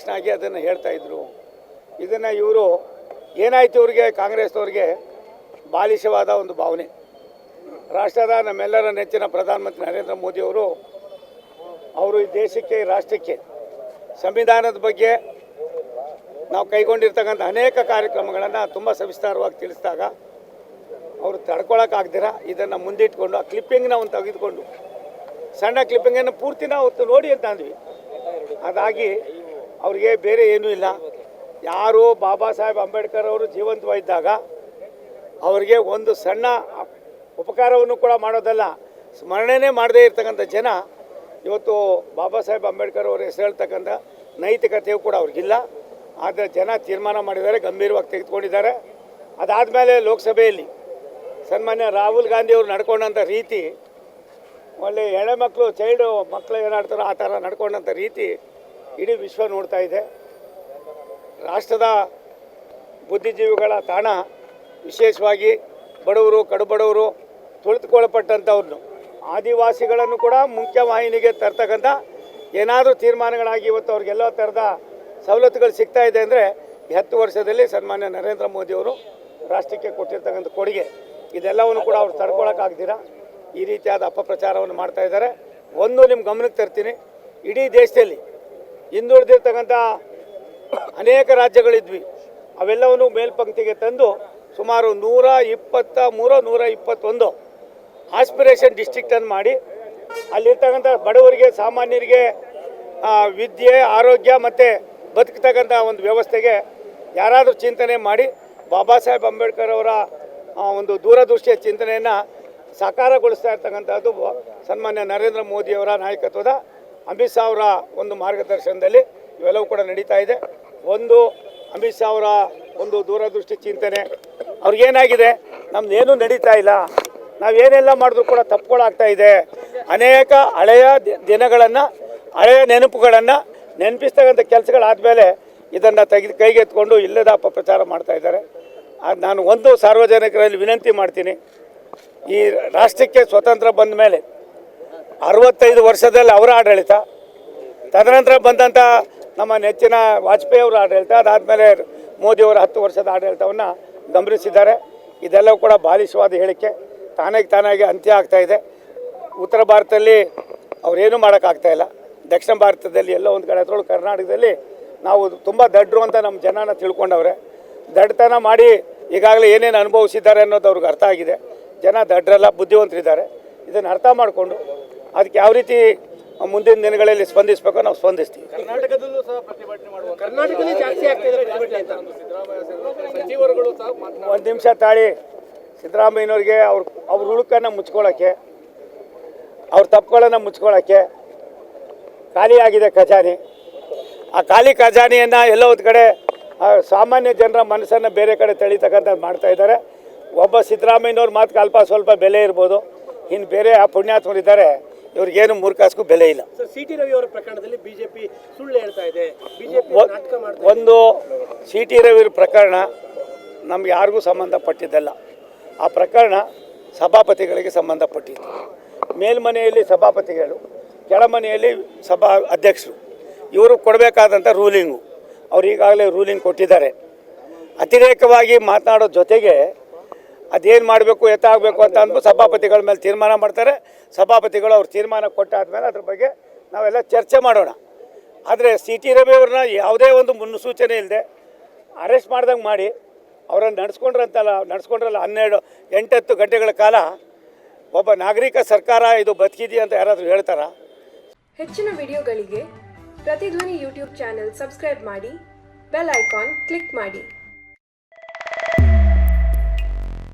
ಅಧ್ಯಕ್ಷನಾಗಿ ಅದನ್ನು ಹೇಳ್ತಾಯಿದ್ರು. ಇದನ್ನು ಇವರು ಏನಾಯಿತು, ಇವ್ರಿಗೆ ಕಾಂಗ್ರೆಸ್ನವ್ರಿಗೆ ಬಾಲಿಶವಾದ ಒಂದು ಭಾವನೆ. ರಾಷ್ಟ್ರದ ನಮ್ಮೆಲ್ಲರ ನೆಚ್ಚಿನ ಪ್ರಧಾನಮಂತ್ರಿ ನರೇಂದ್ರ ಮೋದಿಯವರು ಈ ದೇಶಕ್ಕೆ, ಈ ರಾಷ್ಟ್ರಕ್ಕೆ ಸಂವಿಧಾನದ ಬಗ್ಗೆ ನಾವು ಕೈಗೊಂಡಿರ್ತಕ್ಕಂಥ ಅನೇಕ ಕಾರ್ಯಕ್ರಮಗಳನ್ನು ತುಂಬ ಸವಿಸ್ತಾರವಾಗಿ ತಿಳಿಸಿದಾಗ ಅವರು ತಡ್ಕೊಳಕ್ಕಾಗ್ದಿರ ಇದನ್ನು ಮುಂದಿಟ್ಕೊಂಡು ಆ ಕ್ಲಿಪ್ಪಿಂಗ್ನ ಒಂದು ತೆಗೆದುಕೊಂಡು ಸಣ್ಣ ಕ್ಲಿಪ್ಪಿಂಗನ್ನು ಪೂರ್ತಿ ನಾವು ನೋಡಿ ಅಂತ ಅಂದ್ವಿ. ಅದಾಗಿ ಅವ್ರಿಗೆ ಬೇರೆ ಏನೂ ಇಲ್ಲ. ಯಾರು ಬಾಬಾ ಸಾಹೇಬ್ ಅಂಬೇಡ್ಕರ್ ಅವರು ಜೀವಂತವಾಗಿದ್ದಾಗ ಅವರಿಗೆ ಒಂದು ಸಣ್ಣ ಉಪಕಾರವನ್ನು ಕೂಡ ಮಾಡೋದಲ್ಲ, ಸ್ಮರಣೆನೇ ಮಾಡದೇ ಇರ್ತಕ್ಕಂಥ ಜನ ಇವತ್ತು ಬಾಬಾ ಸಾಹೇಬ್ ಅಂಬೇಡ್ಕರ್ ಅವರು ಹೆಸರು ಹೇಳ್ತಕ್ಕಂಥ ನೈತಿಕತೆಯೂ ಕೂಡ ಅವ್ರಿಗಿಲ್ಲ. ಆದರೆ ಜನ ತೀರ್ಮಾನ ಮಾಡಿದ್ದಾರೆ, ಗಂಭೀರವಾಗಿ ತೆಗೆದುಕೊಂಡಿದ್ದಾರೆ. ಅದಾದಮೇಲೆ ಲೋಕಸಭೆಯಲ್ಲಿ ಸನ್ಮಾನ್ಯ ರಾಹುಲ್ ಗಾಂಧಿ ಅವರು ನಡ್ಕೊಂಡಂಥ ರೀತಿ, ಒಳ್ಳೆ ಎಳೆ ಮಕ್ಕಳು ಚೈಲ್ಡು ಮಕ್ಕಳು ಏನಾಡ್ತಾರೋ ಆ ಥರ ನಡ್ಕೊಂಡಂಥ ರೀತಿ ಇಡೀ ವಿಶ್ವ ನೋಡ್ತಾ ಇದೆ. ರಾಷ್ಟ್ರದ ಬುದ್ಧಿಜೀವಿಗಳ ತಾಣ, ವಿಶೇಷವಾಗಿ ಬಡವರು, ಕಡುಬಡವರು, ತುಳಿದುಕೊಳ್ಳಲ್ಪಟ್ಟಂಥವ್ರನ್ನು, ಆದಿವಾಸಿಗಳನ್ನು ಕೂಡ ಮುಖ್ಯವಾಹಿನಿಗೆ ತರ್ತಕ್ಕಂಥ ಏನಾದರೂ ತೀರ್ಮಾನಗಳಾಗಿ ಇವತ್ತು ಅವ್ರಿಗೆಲ್ಲ ಥರದ ಸವಲತ್ತುಗಳು ಸಿಗ್ತಾ ಇದೆ ಅಂದರೆ 10 ವರ್ಷದಲ್ಲಿ ಸನ್ಮಾನ್ಯ ನರೇಂದ್ರ ಮೋದಿಯವರು ರಾಷ್ಟ್ರಕ್ಕೆ ಕೊಟ್ಟಿರ್ತಕ್ಕಂಥ ಕೊಡುಗೆ. ಇದೆಲ್ಲವನ್ನು ಕೂಡ ಅವ್ರು ತಡ್ಕೊಳಕ್ಕಾಗ್ದಿರ ಈ ರೀತಿಯಾದ ಅಪಪ್ರಚಾರವನ್ನು ಮಾಡ್ತಾ ಇದ್ದಾರೆ. ಒಂದು ನಿಮ್ಮ ಗಮನಕ್ಕೆ ತರ್ತೀನಿ, ಇಡೀ ದೇಶದಲ್ಲಿ ಹಿಂದುಳಿದಿರ್ತಕ್ಕಂಥ ಅನೇಕ ರಾಜ್ಯಗಳಿದ್ವಿ, ಅವೆಲ್ಲವನ್ನು ಮೇಲ್ಪಂಕ್ತಿಗೆ ತಂದು ಸುಮಾರು 121 ಆಸ್ಪಿರೇಷನ್ ಡಿಸ್ಟ್ರಿಕ್ಟನ್ನು ಮಾಡಿ ಅಲ್ಲಿರ್ತಕ್ಕಂಥ ಬಡವರಿಗೆ, ಸಾಮಾನ್ಯರಿಗೆ ವಿದ್ಯೆ, ಆರೋಗ್ಯ ಮತ್ತು ಬದುಕ್ತಕ್ಕಂಥ ಒಂದು ವ್ಯವಸ್ಥೆಗೆ ಯಾರಾದರೂ ಚಿಂತನೆ ಮಾಡಿ ಬಾಬಾ ಸಾಹೇಬ್ ಅಂಬೇಡ್ಕರ್ ಅವರ ಒಂದು ದೂರದೃಷ್ಟಿಯ ಚಿಂತನೆಯನ್ನು ಸಾಕಾರಗೊಳಿಸ್ತಾ ಇರ್ತಕ್ಕಂಥದ್ದು ಸನ್ಮಾನ್ಯ ನರೇಂದ್ರ ಮೋದಿಯವರ ನಾಯಕತ್ವದ, ಅಮಿತ್ ಶಾ ಅವರ ಒಂದು ಮಾರ್ಗದರ್ಶನದಲ್ಲಿ ಇವೆಲ್ಲವೂ ಕೂಡ ನಡೀತಾ ಇದೆ. ಒಂದು ಅಮಿತ್ ಶಾ ಅವರ ಒಂದು ದೂರದೃಷ್ಟಿ ಚಿಂತನೆ, ಅವ್ರಿಗೇನಾಗಿದೆ, ನಮ್ಮದೇನೂ ನಡೀತಾ ಇಲ್ಲ, ನಾವೇನೆಲ್ಲ ಮಾಡಿದ್ರೂ ಕೂಡ ತಪ್ಪುಗಳಾಗ್ತಾ ಇದೆ. ಅನೇಕ ಹಳೆಯ ದಿನಗಳನ್ನು, ಹಳೆಯ ನೆನಪುಗಳನ್ನು ನೆನಪಿಸ್ತಕ್ಕಂಥ ಕೆಲಸಗಳಾದಮೇಲೆ ಇದನ್ನು ಕೈಗೆತ್ಕೊಂಡು ಇಲ್ಲದ ಅಪಪ್ರಚಾರ ಮಾಡ್ತಾ ಇದ್ದಾರೆ. ನಾನು ಒಂದು ಸಾರ್ವಜನಿಕರಲ್ಲಿ ವಿನಂತಿ ಮಾಡ್ತೀನಿ, ಈ ರಾಷ್ಟ್ರಕ್ಕೆ ಸ್ವತಂತ್ರ ಬಂದ ಮೇಲೆ 65 ವರ್ಷದಲ್ಲಿ ಅವರ ಆಡಳಿತ, ತದನಂತರ ಬಂದಂಥ ನಮ್ಮ ನೆಚ್ಚಿನ ವಾಜಪೇಯಿ ಅವರ ಆಡಳಿತ, ಅದಾದಮೇಲೆ ಮೋದಿಯವರ 10 ವರ್ಷದ ಆಡಳಿತವನ್ನು ಗಮನಿಸಿದ್ದಾರೆ. ಇದೆಲ್ಲವೂ ಕೂಡ ಬಾಲಿಶವಾದ ಹೇಳಿಕೆ, ತಾನಾಗಿ ಅಂತ್ಯ ಆಗ್ತಾಯಿದೆ. ಉತ್ತರ ಭಾರತದಲ್ಲಿ ಅವರೇನು ಮಾಡೋಕ್ಕಾಗ್ತಾಯಿಲ್ಲ, ದಕ್ಷಿಣ ಭಾರತದಲ್ಲಿ ಎಲ್ಲ ಒಂದು ಕಡೆ, ಅದರೊಳಗೆ ಕರ್ನಾಟಕದಲ್ಲಿ ನಾವು ತುಂಬ ದಡ್ಡರು ಅಂತ ನಮ್ಮ ಜನನ ತಿಳ್ಕೊಂಡವ್ರೆ. ದಡ್ಡತನ ಮಾಡಿ ಈಗಾಗಲೇ ಏನೇನು ಅನುಭವಿಸಿದ್ದಾರೆ ಅನ್ನೋದು ಅವ್ರಿಗೆ ಅರ್ಥ ಆಗಿದೆ. ಜನ ದಡ್ಡರೆಲ್ಲ ಬುದ್ಧಿವಂತರಿದ್ದಾರೆ. ಇದನ್ನು ಅರ್ಥ ಮಾಡಿಕೊಂಡು ಅದಕ್ಕೆ ಯಾವ ರೀತಿ ಮುಂದಿನ ದಿನಗಳಲ್ಲಿ ಸ್ಪಂದಿಸಬೇಕೋ ನಾವು ಸ್ಪಂದಿಸ್ತೀವಿ. ಕರ್ನಾಟಕದಲ್ಲೂ ಸಹ ಪ್ರತಿಭಟನೆ ಮಾಡುವ, ಕರ್ನಾಟಕದಲ್ಲಿ ಜಾಸ್ತಿ ಆಗ್ತಿದೆ ಪ್ರತಿಭಟನೆ ಅಂತ ಸಚಿವರುಗಳು ಸಹ ಒಂದು ನಿಮಿಷ ತಾಳಿ. ಸಿದ್ದರಾಮಯ್ಯನವ್ರಿಗೆ ಅವ್ರ ಹುಳುಕನ್ನು ಮುಚ್ಕೊಳ್ಳೋಕ್ಕೆ, ಅವ್ರ ತಪ್ಪುಗಳನ್ನು ಮುಚ್ಕೊಳ್ಳೋಕ್ಕೆ ಖಾಲಿಯಾಗಿದೆ ಖಜಾನೆ. ಆ ಖಾಲಿ ಖಜಾನೆಯನ್ನು ಎಲ್ಲೋ ಒಂದು ಕಡೆ ಸಾಮಾನ್ಯ ಜನರ ಮನಸ್ಸನ್ನು ಬೇರೆ ಕಡೆ ತಳಿತಕ್ಕಂಥದ್ದು ಮಾಡ್ತಾಯಿದ್ದಾರೆ. ಒಬ್ಬ ಸಿದ್ದರಾಮಯ್ಯನವ್ರ ಮಾತು ಅಲ್ಪ ಸ್ವಲ್ಪ ಬೆಲೆ ಇರ್ಬೋದು, ಇನ್ನು ಬೇರೆ ಆ ಪುಣ್ಯಾತ್ಮರಿದ್ದಾರೆ, ಇವ್ರಿಗೇನು ಮೂರ್ಖಾಸ್ಗೂ ಬೆಲೆ ಇಲ್ಲ. ಸಿ.ಟಿ. ರವಿ ಅವರ ಪ್ರಕರಣದಲ್ಲಿ ಬಿಜೆಪಿ ಸುಳ್ಳು ಹೇಳ್ತಾ ಇದೆ, ಬಿಜೆಪಿ ನಾಟಕ ಮಾಡ್ತಾ ಇದೆ. ಒಂದು ಸಿ.ಟಿ. ರವಿ ಪ್ರಕರಣ ನಮ್ಗೆ ಯಾರಿಗೂ ಸಂಬಂಧಪಟ್ಟಿದ್ದಲ್ಲ. ಆ ಪ್ರಕರಣ ಸಭಾಪತಿಗಳಿಗೆ ಸಂಬಂಧಪಟ್ಟಿದ್ದು. ಮೇಲ್ಮನೆಯಲ್ಲಿ ಸಭಾಪತಿಗಳು, ಕೆಳಮನೆಯಲ್ಲಿ ಸಭಾ ಅಧ್ಯಕ್ಷರು, ಇವರು ಕೊಡಬೇಕಾದಂಥ ರೂಲಿಂಗು ಅವ್ರು ಈಗಾಗಲೇ ರೂಲಿಂಗ್ ಕೊಟ್ಟಿದ್ದಾರೆ. ಅತಿರೇಕವಾಗಿ ಮಾತನಾಡೋ ಜೊತೆಗೆ ಅದೇನು ಮಾಡಬೇಕು, ಎತ್ತಾಗಬೇಕು ಅಂತ ಅಂದ್ಬಿಟ್ಟು ಸಭಾಪತಿಗಳ ಮೇಲೆ ತೀರ್ಮಾನ ಮಾಡ್ತಾರೆ. ಸಭಾಪತಿಗಳು ಅವ್ರು ತೀರ್ಮಾನ ಕೊಟ್ಟಾದ್ಮೇಲೆ ಅದ್ರ ಬಗ್ಗೆ ನಾವೆಲ್ಲ ಚರ್ಚೆ ಮಾಡೋಣ. ಆದರೆ ಸಿ.ಟಿ. ರವಿ ಅವ್ರನ್ನ ಯಾವುದೇ ಒಂದು ಮುನ್ಸೂಚನೆ ಇಲ್ಲದೆ ಅರೆಸ್ಟ್ ಮಾಡ್ದಂಗೆ ಮಾಡಿ ಅವರನ್ನು ನಡೆಸ್ಕೊಂಡ್ರಲ್ಲ 8 ಗಂಟೆಗಳ ಕಾಲ. ಒಬ್ಬ ನಾಗರಿಕ ಸರ್ಕಾರ ಇದು ಬದುಕಿದೆಯಾ ಅಂತ ಯಾರಾದರೂ ಹೇಳ್ತಾರಾ? ಹೆಚ್ಚಿನ ವಿಡಿಯೋಗಳಿಗೆ ಪ್ರತಿಧ್ವನಿ ಯೂಟ್ಯೂಬ್ ಚಾನೆಲ್ ಸಬ್ಸ್ಕ್ರೈಬ್ ಮಾಡಿ, ಬೆಲ್ ಐಕಾನ್ ಕ್ಲಿಕ್ ಮಾಡಿ.